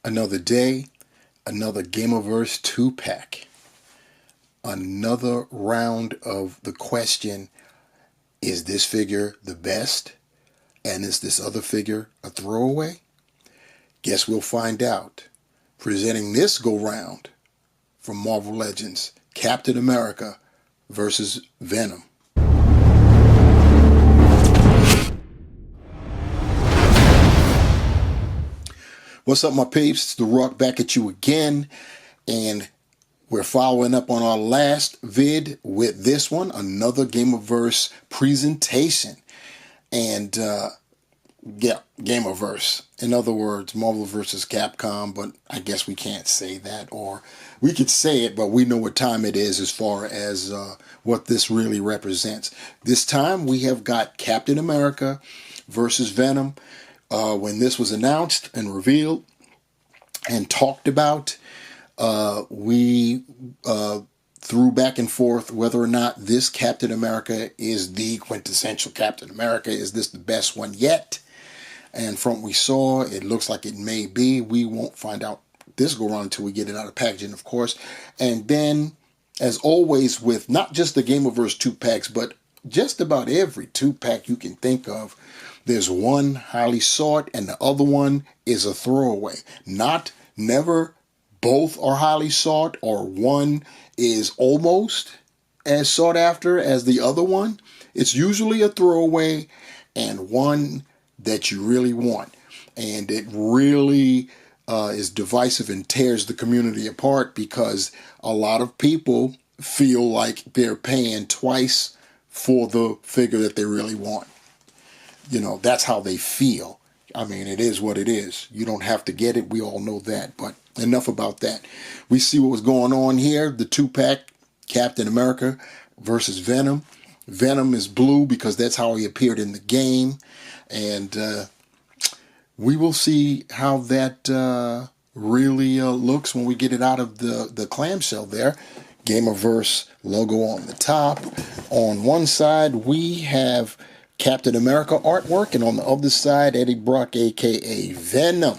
Another day, another Gamerverse 2-pack. Another round of the question, is this figure the best? And is this other figure a throwaway? Guess we'll find out. Presenting this go-round from Marvel Legends, Captain America versus Venom. What's up, my peeps? It's The Rock back at you again, and we're following up on our last vid with this one, another Gamerverse presentation. And yeah, Gamerverse. In other words, Marvel versus Capcom, but I guess we can't say that, or we could say it, but we know what time it is as far as what this really represents. This time we have got Captain America versus Venom. When this was announced and revealed and talked about, we threw back and forth whether or not this Captain America is the quintessential Captain America. Is this the best one yet? And from what we saw, it looks like it may be. We won't find out this go around until we get it out of packaging, of course. And then, as always, with not just the Gamerverse 2-packs, but just about every 2-pack you can think of, there's one highly sought and the other one is a throwaway. Never both are highly sought, or one is almost as sought after as the other one. It's usually a throwaway and one that you really want. And it really is divisive and tears the community apart, because a lot of people feel like they're paying twice for the figure that they really want. You know, that's how they feel. I mean, it is what it is. You don't have to get it. We all know that. But enough about that. We see what was going on here. The 2-pack, Captain America versus Venom. Venom is blue because that's how he appeared in the game. And we will see how that really looks when we get it out of the clamshell there. Gamerverse logo on the top. On one side, we have Captain America artwork, and on the other side, Eddie Brock, aka Venom,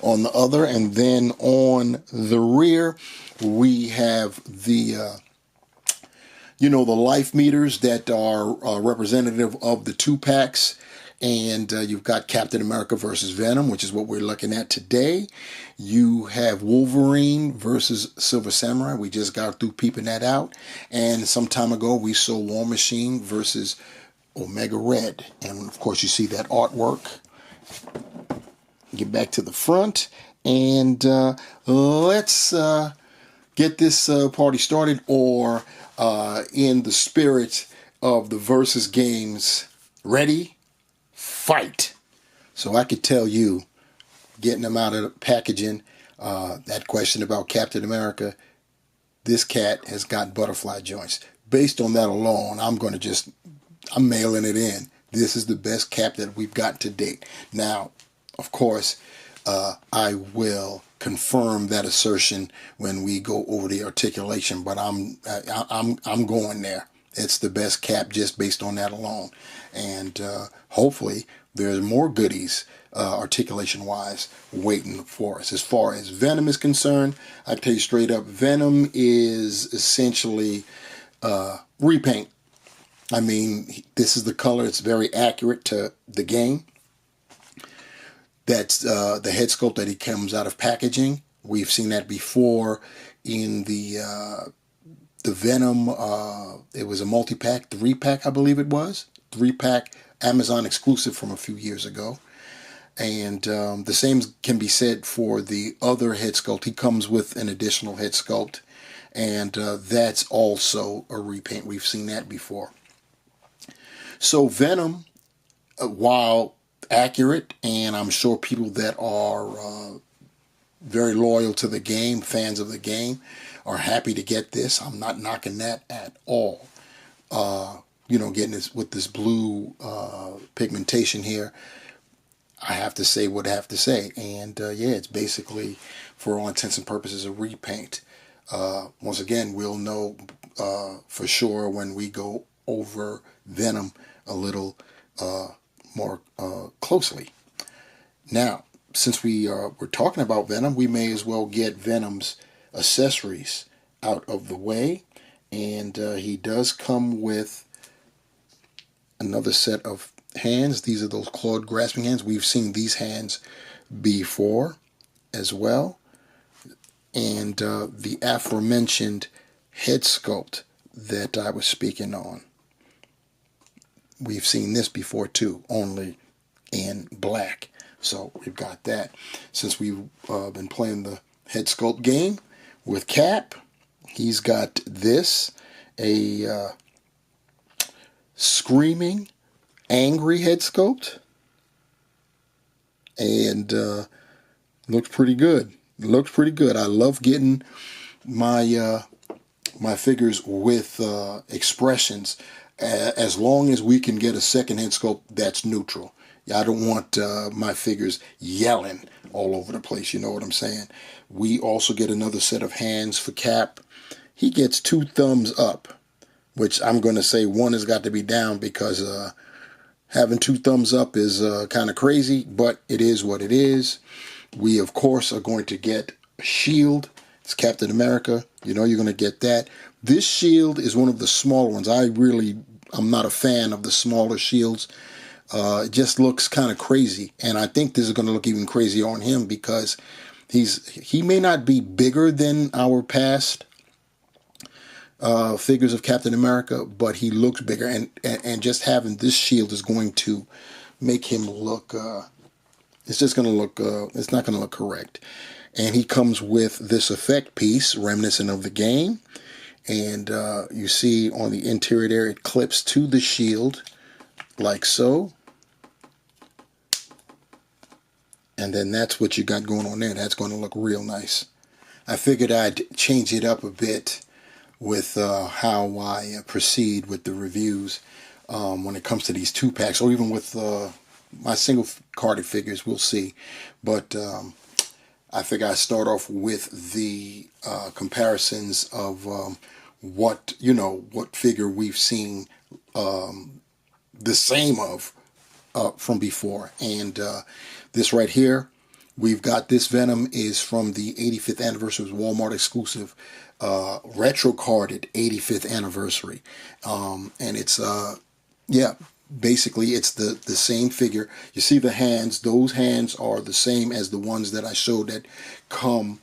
on the other. And then on the rear, we have the the life meters that are representative of the 2-packs. And you've got Captain America versus Venom, which is what we're looking at today. You have Wolverine versus Silver Samurai. We just got through peeping that out. And some time ago, we saw War Machine versus Omega Red. And of course, you see that artwork. Get back to the front. And let's get this party started, or in the spirit of the Versus games, ready? Fight. So I could tell you, getting them out of the packaging, that question about Captain America, this cat has got butterfly joints. Based on that alone, I'm mailing it in. This is the best cap that we've got to date. Now, of course, I will confirm that assertion when we go over the articulation, but I'm going there. It's the best cap just based on that alone. And hopefully there's more goodies articulation-wise waiting for us. As far as Venom is concerned, I tell you straight up, Venom is essentially repaint. I mean, this is the color. It's very accurate to the game. That's the head sculpt that he comes out of packaging. We've seen that before in the Venom, it was a multi-pack, 3-pack, I believe it was. 3-pack Amazon exclusive from a few years ago. And the same can be said for the other head sculpt. He comes with an additional head sculpt, and that's also a repaint. We've seen that before. So Venom, while accurate, and I'm sure people that are very loyal to the game, fans of the game, are happy to get this. I'm not knocking that at all. Getting this with this blue pigmentation here, I have to say what I have to say. And yeah, it's basically, for all intents and purposes, a repaint. Once again, we'll know for sure when we go over Venom a little more closely. Now, since we're talking about Venom, we may as well get Venom's accessories out of the way. And he does come with another set of hands. These are those clawed grasping hands. We've seen these hands before as well. And the aforementioned head sculpt that I was speaking on. We've seen this before too, only in black. So we've got that. Since we've been playing the head sculpt game with Cap, he's got this, a screaming, angry head sculpt. And looks pretty good. Looks pretty good. I love getting my my figures with expressions, as long as we can get a second head sculpt that's neutral. I don't want my figures yelling all over the place, you know what I'm saying? We also get another set of hands for Cap. He gets 2 thumbs up, which I'm going to say one has got to be down, because having 2 thumbs up is kind of crazy, but it is what it is. We, of course, are going to get a shield. It's Captain America. You know you're going to get that. This shield is one of the smaller ones. I'm not a fan of the smaller shields. It just looks kind of crazy. And I think this is going to look even crazier on him, because he may not be bigger than our past figures of Captain America, but he looks bigger. And just having this shield is going to make him look... it's just going to look... it's not going to look correct. And he comes with this effect piece, reminiscent of the game. And you see on the interior there, it clips to the shield, like so. And then that's what you got going on there. That's going to look real nice. I figured I'd change it up a bit with how I proceed with the reviews when it comes to these 2-packs, or even with my single carded figures. We'll see. But I figure I start off with the comparisons of what figure we've seen the same of from before. And this right here, we've got this Venom is from the 85th anniversary, Walmart exclusive, retro carded 85th anniversary. And it's basically it's the same figure. You see the hands, those hands are the same as the ones that I showed that come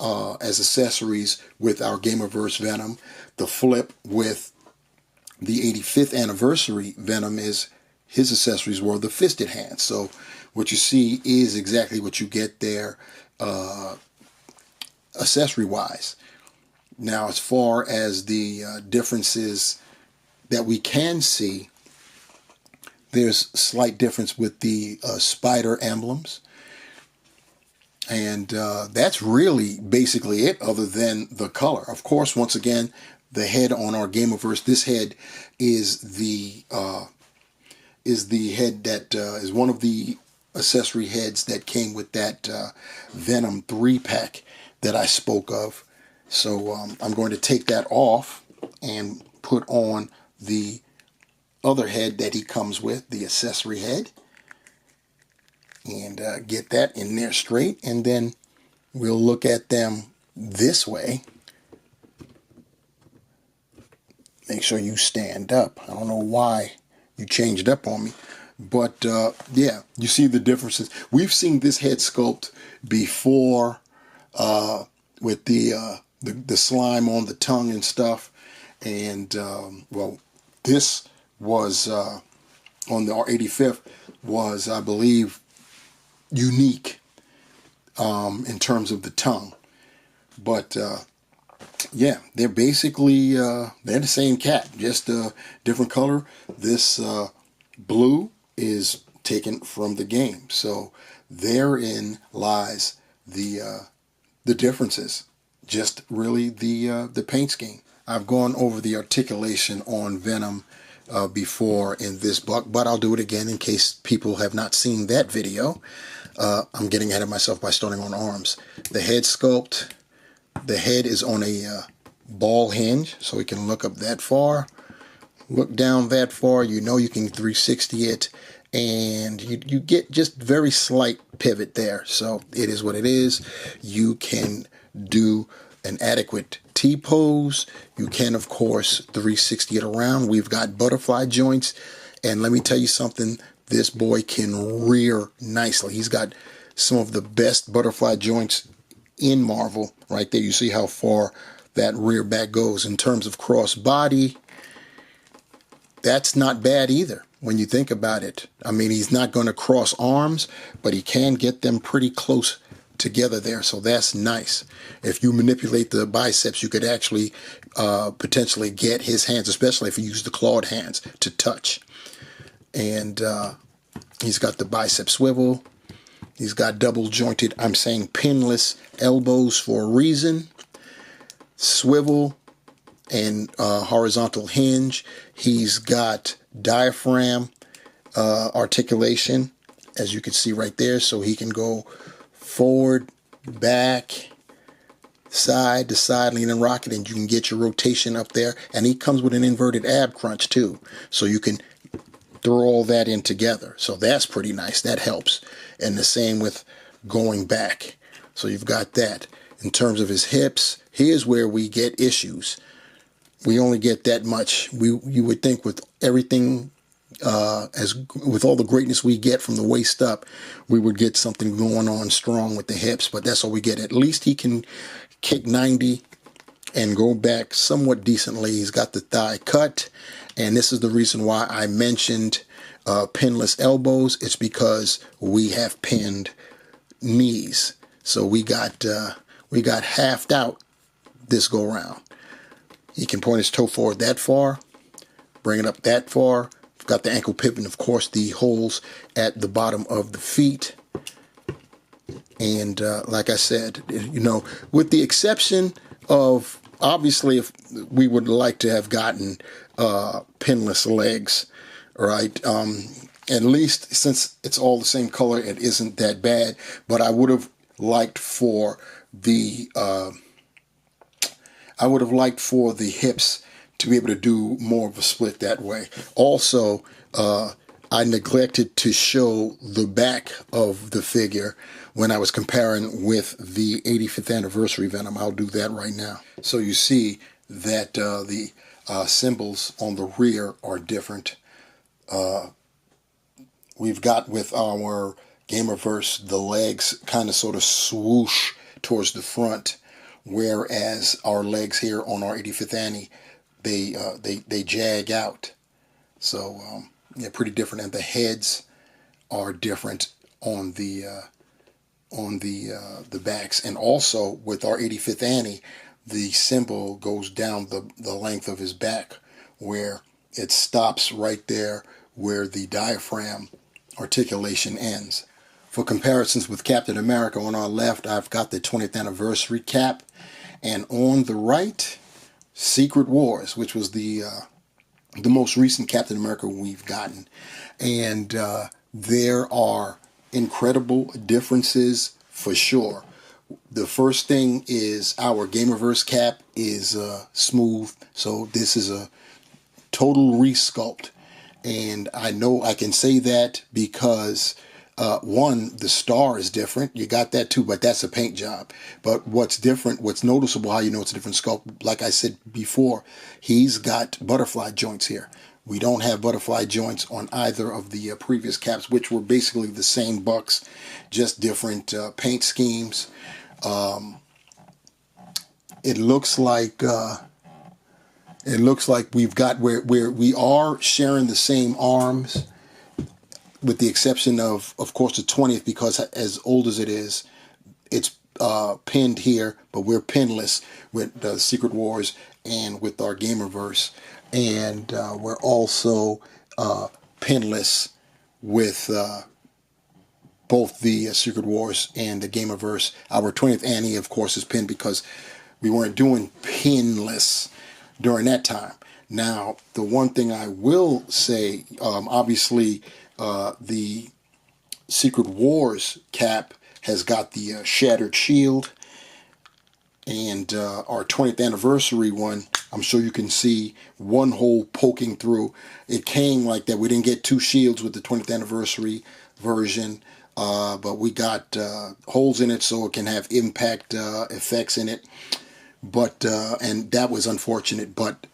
as accessories with our Gamerverse Venom. The flip with the 85th anniversary Venom is his accessories were the fisted hands. So what you see is exactly what you get there accessory wise. Now, as far as the differences that we can see, there's slight difference with the spider emblems. And that's really basically it, other than the color. Of course, once again, the head on our Gamerverse, this head is the head that is one of the accessory heads that came with that Venom 3-pack that I spoke of. So I'm going to take that off and put on the other head that he comes with, the accessory head, and get that in there straight. And then we'll look at them this way. Make sure you stand up. I don't know why you changed up on me, but yeah, you see the differences. We've seen this head sculpt before with the slime on the tongue and stuff. And well, this was on the R85th was, I believe, unique in terms of the tongue. But yeah, they're basically they're the same cat, just a different color. This blue is taken from the game, so therein lies the differences. Just really the paint scheme. I've gone over the articulation on Venom before in this book, but I'll do it again in case people have not seen that video. I'm getting ahead of myself by starting on arms. The head sculpt, the head is on a ball hinge, so we can look up that far, look down that far. You know you can 360 it, and you get just very slight pivot there. So it is what it is. You can do an adequate T-pose. You can, of course, 360 it around. We've got butterfly joints, and let me tell you something, this boy can rear nicely. He's got some of the best butterfly joints in Marvel. Right there, you see how far that rear back goes. In terms of cross body, that's not bad either when you think about it. I mean, he's not going to cross arms, but he can get them pretty close together there, so that's nice. If you manipulate the biceps, you could actually potentially get his hands, especially if you use the clawed hands, to touch. And he's got the bicep swivel. He's got double jointed, I'm saying pinless elbows for a reason. Swivel and horizontal hinge. He's got diaphragm articulation, as you can see right there, so he can go forward, back, side to side, lean and rocket, and you can get your rotation up there. And he comes with an inverted ab crunch too, so you can throw all that in together. So that's pretty nice. That helps. And the same with going back. So you've got that. In terms of his hips, here's where we get issues. We only get that much. You would think with everything, with all the greatness we get from the waist up, we would get something going on strong with the hips, but that's all we get. At least he can kick 90 and go back somewhat decently. He's got the thigh cut, and this is the reason why I mentioned pinless elbows. It's because we have pinned knees, so we got halved out this go round. He can point his toe forward that far, bring it up that far. We've got the ankle pivot, and of course the holes at the bottom of the feet. And like I said, with the exception of, obviously, if we would like to have gotten pinless legs, right? At least since it's all the same color, it isn't that bad. But I would have liked for the hips to be able to do more of a split that way. Also, I neglected to show the back of the figure when I was comparing with the 85th anniversary Venom. I'll do that right now. So you see that the symbols on the rear are different. We've got with our Gamerverse, the legs kind of sort of swoosh towards the front, whereas our legs here on our 85th Annie, they jag out. So yeah, pretty different, and the heads are different on the backs. And also with our 85th Annie, the symbol goes down the length of his back, where it stops right there where the diaphragm articulation ends. For comparisons with Captain America, on our left, I've got the 20th anniversary cap, and on the right, Secret Wars, which was the most recent Captain America we've gotten. And there are incredible differences for sure. The first thing is our Gamerverse cap is smooth, so this is a total resculpt. And I know I can say that because one, the star is different. You got that too, but that's a paint job. But what's different, what's noticeable, how you know it's a different sculpt, like I said before, he's got butterfly joints here. We don't have butterfly joints on either of the previous caps, which were basically the same bucks, just different paint schemes. It looks like we've got where we are sharing the same arms, with the exception of course, the 20th, because as old as it is, it's pinned here, but we're pinless with the Secret Wars and with our Gamerverse. And we're also pinless with both the Secret Wars and the Gamerverse. Our 20th Annie, of course, is pinned because we weren't doing pinless during that time. Now, the one thing I will say, obviously, the Secret Wars cap has got the shattered shield, And our 20th anniversary one, I'm sure you can see one hole poking through. It came like that. We didn't get two shields with the 20th anniversary version, but we got holes in it so it can have impact effects in it. But and that was unfortunate. But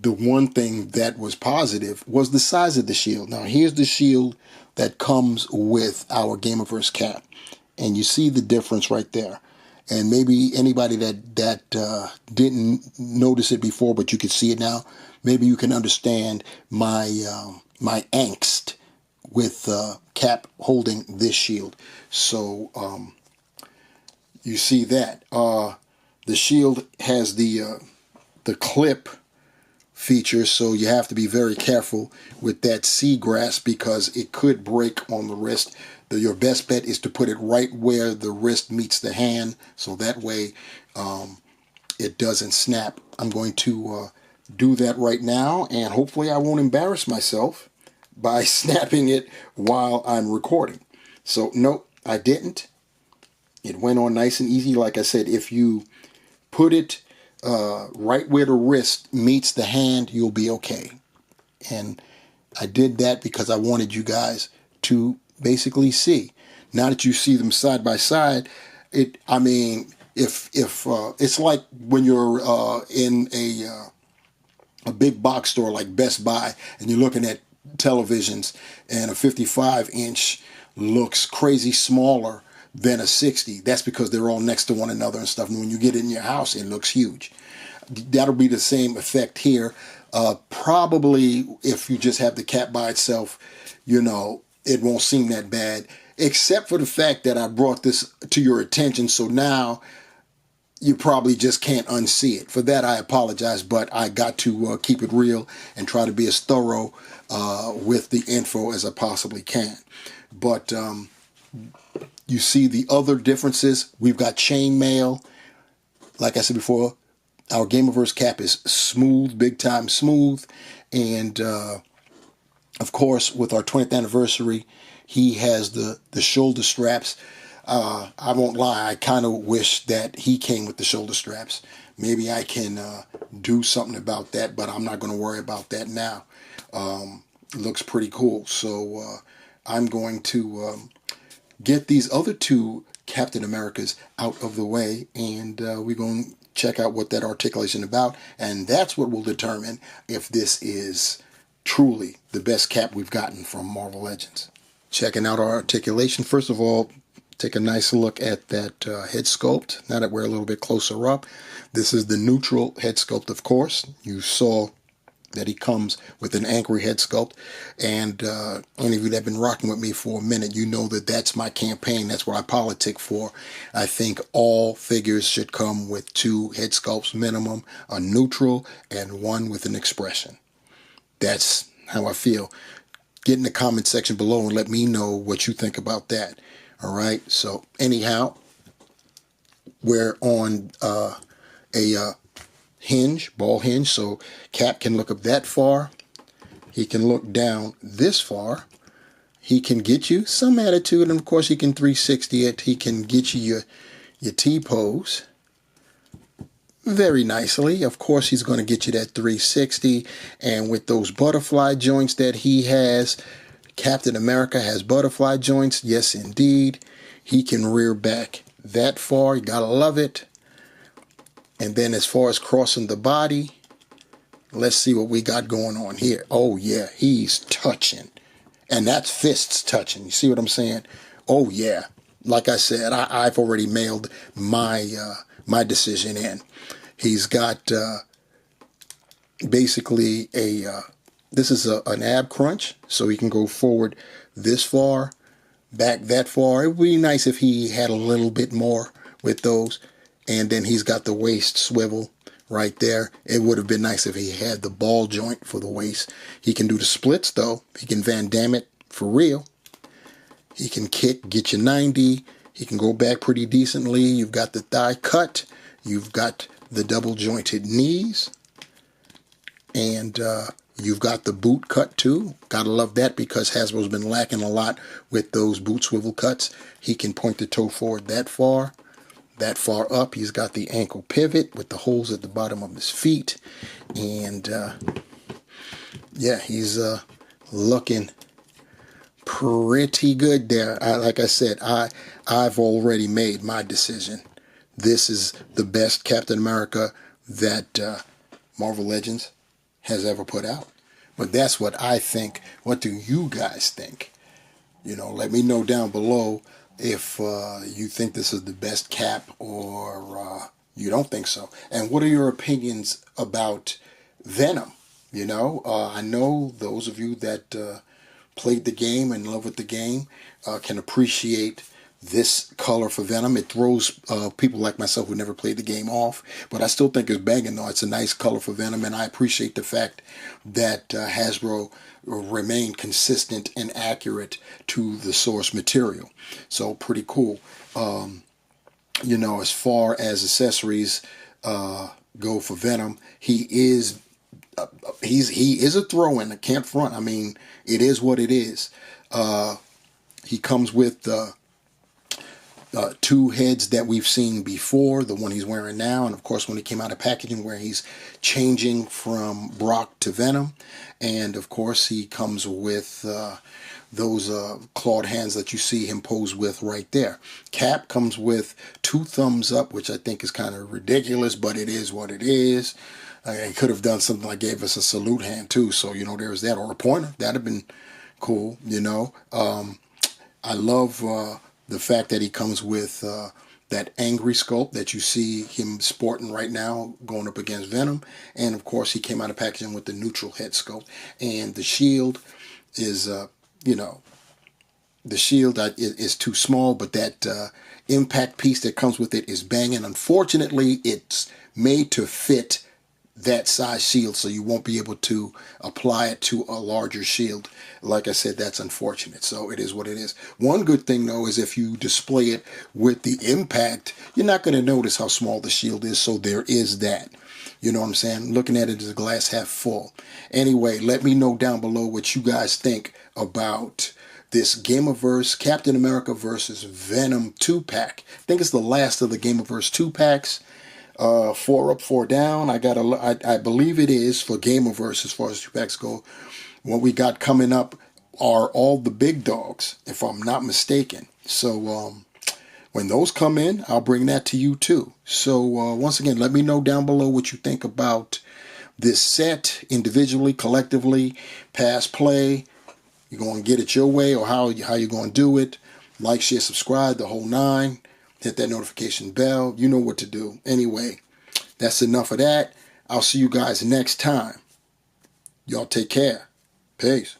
the one thing that was positive was the size of the shield. Now here's the shield that comes with our Gamerverse cap, and you see the difference right there. And maybe anybody that didn't notice it before, but you can see it now, maybe you can understand my my angst with Cap holding this shield. So you see that the shield has the clip feature, so you have to be very careful with that C grasp because it could break on the wrist. Your best bet is to put it right where the wrist meets the hand, so that way it doesn't snap. I'm going to do that right now, and hopefully I won't embarrass myself by snapping it while I'm recording. So no, I didn't. It went on nice and easy. Like I said, if you put it right where the wrist meets the hand, you'll be okay. And I did that because I wanted you guys to basically see. Now that you see them side by side, I mean, if it's like when you're in a big box store like Best Buy and you're looking at televisions and a 55-inch looks crazy smaller than a 60. That's because they're all next to one another and stuff. And when you get in your house, it looks huge. That'll be the same effect here. Probably if you just have the cap by itself, you know, it won't seem that bad, except for the fact that I brought this to your attention. So now you probably just can't unsee it. For that, I apologize, but I got to keep it real and try to be as thorough with the info as I possibly can. But you see the other differences. We've got chainmail. Like I said before, our Gamerverse cap is smooth, big time smooth. And of course, with our 20th anniversary, he has the shoulder straps. I won't lie, I kind of wish that he came with the shoulder straps. Maybe I can do something about that, but I'm not going to worry about that now. It looks pretty cool. So I'm going to get these other two Captain Americas out of the way, and we're going to check out what that articulation is about, and that's what will determine if this is truly the best cap we've gotten from Marvel Legends. Checking out our articulation, first of all, take a nice look at that head sculpt. Now that we're a little bit closer up, this is the neutral head sculpt, of course. You saw that he comes with an angry head sculpt, and any of you that have been rocking with me for a minute, you know that that's my campaign. That's what I politic for. I think all figures should come with two head sculpts minimum, a neutral and one with an expression. That's how I feel. Get in the comment section below and let me know what you think about that. All right, so anyhow, we're on a hinge, ball hinge, so Cap can look up that far. He can look down this far. He can get you some attitude, and of course he can 360 it. He can get you your T-pose very nicely. Of course he's going to get you that 360, and with those butterfly joints that he has, Captain America has butterfly joints. Yes, indeed. He can rear back that far. You gotta love it. And then as far as crossing the body, let's see what we got going on here. Oh, yeah, he's touching. And that's fists touching. You see what I'm saying? Oh, yeah. Like I said, I've already mailed my my decision in. He's got basically this is an ab crunch, so he can go forward this far, back that far. It would be nice if he had a little bit more with those. And then he's got the waist swivel right there. It would have been nice if he had the ball joint for the waist. He can do the splits, though. He can Van Damme it for real. He can kick, get you 90. He can go back pretty decently. You've got the thigh cut. You've got the double jointed knees. And you've got the boot cut, too. Gotta love that because Hasbro's been lacking a lot with those boot swivel cuts. He can point the toe forward that far. that far up. He's got the ankle pivot with the holes at the bottom of his feet. And yeah, he's looking pretty good there. Like I said, I've already made my decision. This is the best Captain America that Marvel Legends has ever put out. But that's what I think. What do you guys think? You know, let me know down below if you think this is the best Cap or you don't think so. And what are your opinions about Venom? You know, I know those of you that played the game and in love with the game can appreciate this color for Venom. It throws people like myself who never played the game off, but I still think it's banging though. It's a nice color for Venom, and I appreciate the fact that Hasbro remained consistent and accurate to the source material. So pretty cool. You know, as far as accessories go for Venom, he is a throw-in. I can't front. I mean, it is what it is. He comes with two heads that we've seen before, the one he's wearing now, and of course when he came out of packaging where he's changing from Brock to Venom. And of course he comes with those clawed hands that you see him pose with right there. Cap comes with two thumbs up, which I think is kind of ridiculous, but it is what it is. He could have done something like gave us a salute hand too, so you know, there's that, or a pointer. That'd have been cool, you know. I love the fact that he comes with that angry sculpt that you see him sporting right now going up against Venom. And of course he came out of packaging with the neutral head sculpt. And the shield is, you know, the shield is too small, but that impact piece that comes with it is banging. Unfortunately, it's made to fit that size shield, so you won't be able to apply it to a larger shield. Like I said, that's unfortunate, so it is what it is. One good thing though is if you display it with the impact, you're not going to notice how small the shield is, so there is that. You know what I'm saying? Looking at it as a glass half full. Anyway, let me know down below what you guys think about this Gamerverse Captain America versus Venom 2-pack. I think it's the last of the Gamerverse 2-packs. 4 up, 4 down. I believe it is for Gamerverse as far as 2-packs go. What we got coming up are all the big dogs, if I'm not mistaken. So when those come in, I'll bring that to you too. So once again, let me know down below what you think about this set individually, collectively, pass, play. You're going to get it your way, or how you're going to do it. Like, share, subscribe, the whole 9. Hit that notification bell. You know what to do. Anyway, that's enough of that. I'll see you guys next time. Y'all take care. Peace.